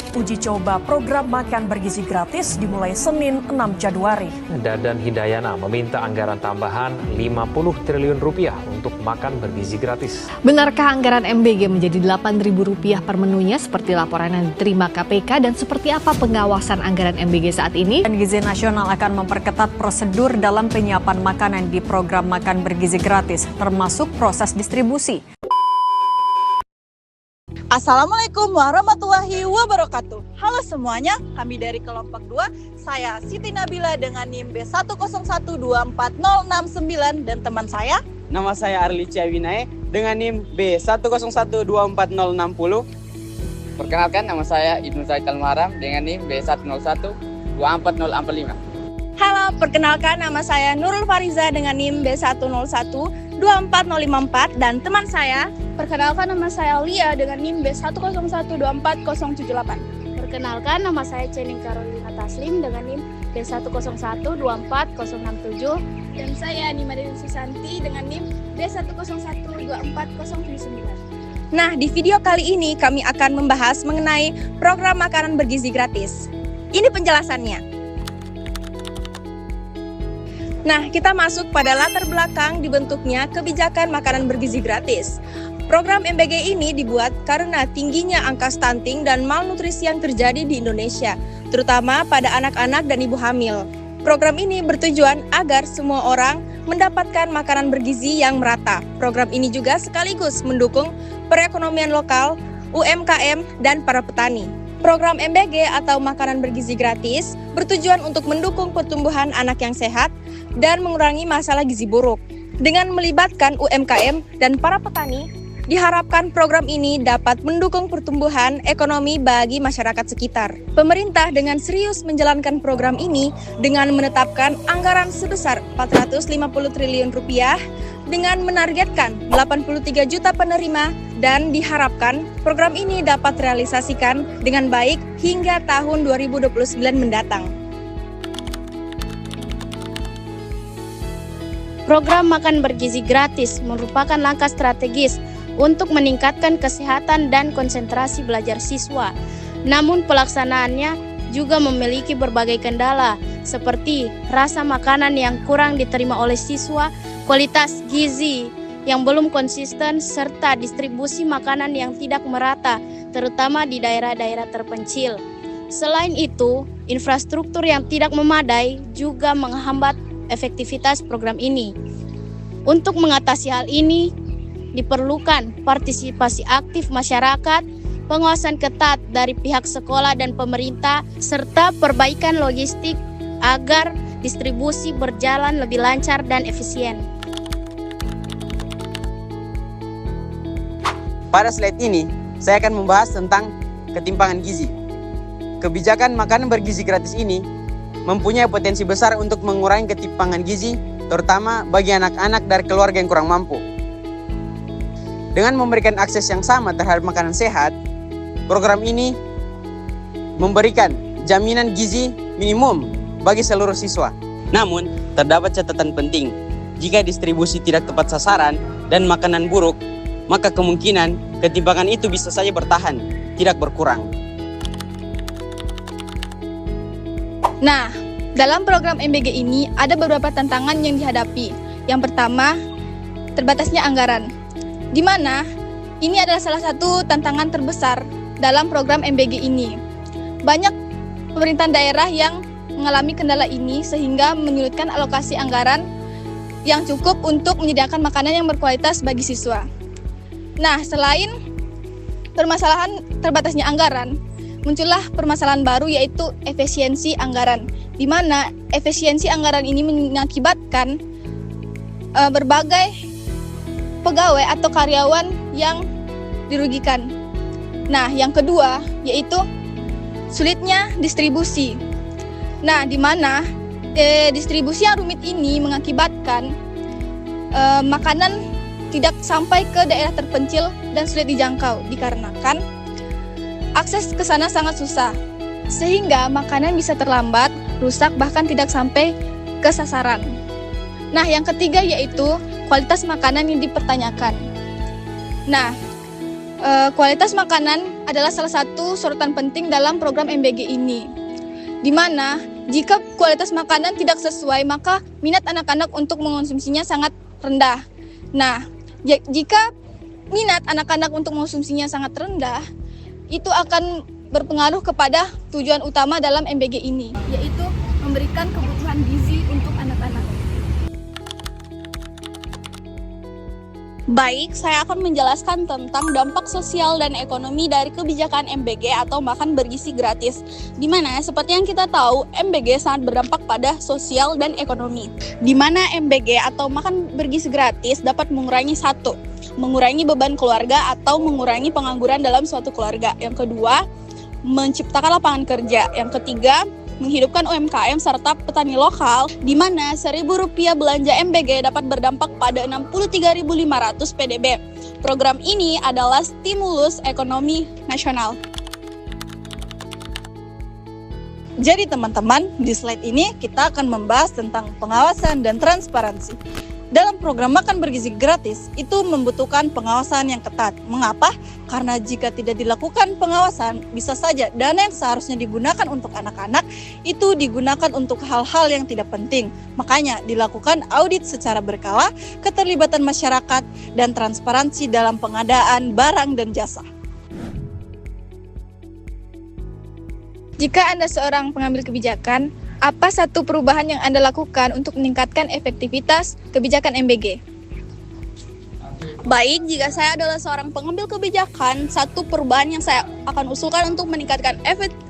Uji coba program makan bergizi gratis dimulai Senin 6 Januari. Dadan Hidayana meminta anggaran tambahan 50 triliun rupiah untuk makan bergizi gratis. Benarkah anggaran MBG menjadi Rp8.000 per menunya seperti laporan yang diterima KPK dan seperti apa pengawasan anggaran MBG saat ini? Dan Gizi Nasional akan memperketat prosedur dalam penyiapan makanan di program makan bergizi gratis, termasuk proses distribusi. Assalamualaikum warahmatullahi wabarakatuh. Halo semuanya, kami dari kelompok 2, saya Siti Nabila dengan NIM B101240069 dan teman saya. Nama saya Arli Ciawinae dengan NIM B101240060. Perkenalkan, nama saya Ibnu Zaid Almaram dengan NIM B101240045. Halo, perkenalkan nama saya Nurul Fariza dengan NIM B101240054 dan teman saya. Perkenalkan, nama saya Lia dengan NIM B101240078. Perkenalkan, nama saya Cening Carolina Taslim dengan NIM B101240067. Dan saya Nima Dewi Susanti dengan NIM B101240079. Nah, di video kali ini kami akan membahas mengenai program makanan bergizi gratis. Ini penjelasannya. Nah, kita masuk pada latar belakang dibentuknya kebijakan makanan bergizi gratis. Program MBG ini dibuat karena tingginya angka stunting dan malnutrisi yang terjadi di Indonesia, terutama pada anak-anak dan ibu hamil. Program ini bertujuan agar semua orang mendapatkan makanan bergizi yang merata. Program ini juga sekaligus mendukung perekonomian lokal, UMKM, dan para petani. Program MBG atau makanan bergizi gratis bertujuan untuk mendukung pertumbuhan anak yang sehat dan mengurangi masalah gizi buruk. Dengan melibatkan UMKM dan para petani, diharapkan program ini dapat mendukung pertumbuhan ekonomi bagi masyarakat sekitar. Pemerintah dengan serius menjalankan program ini dengan menetapkan anggaran sebesar 450 triliun rupiah dengan menargetkan 83 juta penerima dan diharapkan program ini dapat realisasikan dengan baik hingga tahun 2029 mendatang. Program makan bergizi gratis merupakan langkah strategis untuk meningkatkan kesehatan dan konsentrasi belajar siswa. Namun pelaksanaannya juga memiliki berbagai kendala seperti rasa makanan yang kurang diterima oleh siswa, kualitas gizi yang belum konsisten, serta distribusi makanan yang tidak merata, terutama di daerah-daerah terpencil. Selain itu, infrastruktur yang tidak memadai juga menghambat efektivitas program ini. Untuk mengatasi hal ini, diperlukan partisipasi aktif masyarakat, pengawasan ketat dari pihak sekolah dan pemerintah, serta perbaikan logistik agar distribusi berjalan lebih lancar dan efisien. Pada slide ini, saya akan membahas tentang ketimpangan gizi. Kebijakan makanan bergizi gratis ini mempunyai potensi besar untuk mengurangi ketimpangan gizi, terutama bagi anak-anak dari keluarga yang kurang mampu. Dengan memberikan akses yang sama terhadap makanan sehat, program ini memberikan jaminan gizi minimum bagi seluruh siswa. Namun, terdapat catatan penting. Jika distribusi tidak tepat sasaran dan makanan buruk, maka kemungkinan ketimpangan itu bisa saja bertahan, tidak berkurang. Nah, dalam program MBG ini ada beberapa tantangan yang dihadapi. Yang pertama, terbatasnya anggaran, di mana ini adalah salah satu tantangan terbesar dalam program MBG ini. Banyak pemerintahan daerah yang mengalami kendala ini sehingga menyulitkan alokasi anggaran yang cukup untuk menyediakan makanan yang berkualitas bagi siswa. Nah, selain permasalahan terbatasnya anggaran, muncullah permasalahan baru yaitu efisiensi anggaran, di mana efisiensi anggaran ini mengakibatkan berbagai pegawai atau karyawan yang dirugikan. Nah, yang kedua yaitu sulitnya distribusi. Nah, di mana distribusi yang rumit ini mengakibatkan makanan tidak sampai ke daerah terpencil dan sulit dijangkau dikarenakan akses ke sana sangat susah, sehingga makanan bisa terlambat, rusak, bahkan tidak sampai ke sasaran. Nah, yang ketiga yaitu kualitas makanan yang dipertanyakan. Nah, Kualitas makanan adalah salah satu sorotan penting dalam program MBG ini. Di mana jika kualitas makanan tidak sesuai, maka minat anak-anak untuk mengonsumsinya sangat rendah. Nah, jika minat anak-anak untuk mengonsumsinya sangat rendah, itu akan berpengaruh kepada tujuan utama dalam MBG ini, yaitu memberikan kebutuhan gizi untuk anak-anak. Baik, saya akan menjelaskan tentang dampak sosial dan ekonomi dari kebijakan MBG atau makan bergizi gratis. Di mana seperti yang kita tahu, MBG sangat berdampak pada sosial dan ekonomi. Di mana MBG atau makan bergizi gratis dapat mengurangi beban keluarga atau mengurangi pengangguran dalam suatu keluarga. Yang kedua, menciptakan lapangan kerja. Yang ketiga, menghidupkan UMKM serta petani lokal, di mana Rp1.000 belanja MBG dapat berdampak pada 63.500 PDB. Program ini adalah stimulus ekonomi nasional. Jadi teman-teman, di slide ini kita akan membahas tentang pengawasan dan transparansi. Dalam program makan bergizi gratis, itu membutuhkan pengawasan yang ketat. Mengapa? Karena jika tidak dilakukan pengawasan, bisa saja dana yang seharusnya digunakan untuk anak-anak, itu digunakan untuk hal-hal yang tidak penting. Makanya dilakukan audit secara berkala, keterlibatan masyarakat, dan transparansi dalam pengadaan barang dan jasa. Jika Anda seorang pengambil kebijakan, apa satu perubahan yang Anda lakukan untuk meningkatkan efektivitas kebijakan MBG? Baik, jika saya adalah seorang pengambil kebijakan, satu perubahan yang saya akan usulkan untuk meningkatkan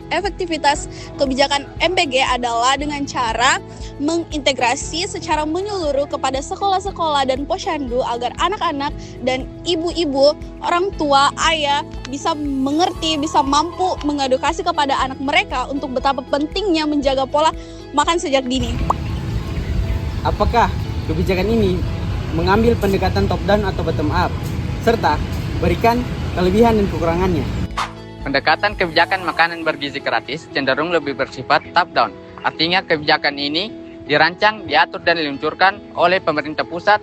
efektivitas kebijakan MBG adalah dengan cara mengintegrasi secara menyeluruh kepada sekolah-sekolah dan posyandu agar anak-anak dan ibu-ibu, orang tua, ayah bisa mengerti, bisa mampu mengedukasi kepada anak mereka untuk betapa pentingnya menjaga pola makan sejak dini. Apakah kebijakan ini mengambil pendekatan top down atau bottom up, serta berikan kelebihan dan kekurangannya? Pendekatan kebijakan makanan bergizi gratis cenderung lebih bersifat top down. Artinya kebijakan ini dirancang, diatur dan diluncurkan oleh pemerintah pusat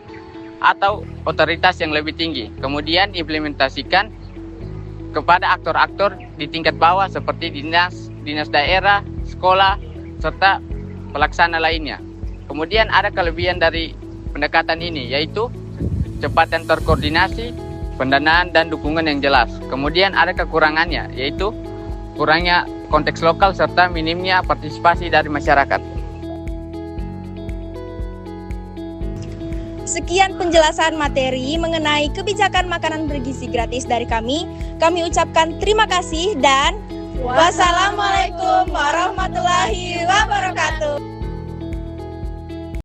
atau otoritas yang lebih tinggi. Kemudian diimplementasikan kepada aktor-aktor di tingkat bawah seperti dinas daerah, sekolah, serta pelaksana lainnya. Kemudian ada kelebihan dari pendekatan ini, yaitu cepat dan terkoordinasi, pendanaan dan dukungan yang jelas. Kemudian ada kekurangannya, yaitu kurangnya konteks lokal serta minimnya partisipasi dari masyarakat. Sekian penjelasan materi mengenai kebijakan makanan bergizi gratis dari kami. Kami ucapkan terima kasih dan wassalamualaikum warahmatullahi wabarakatuh.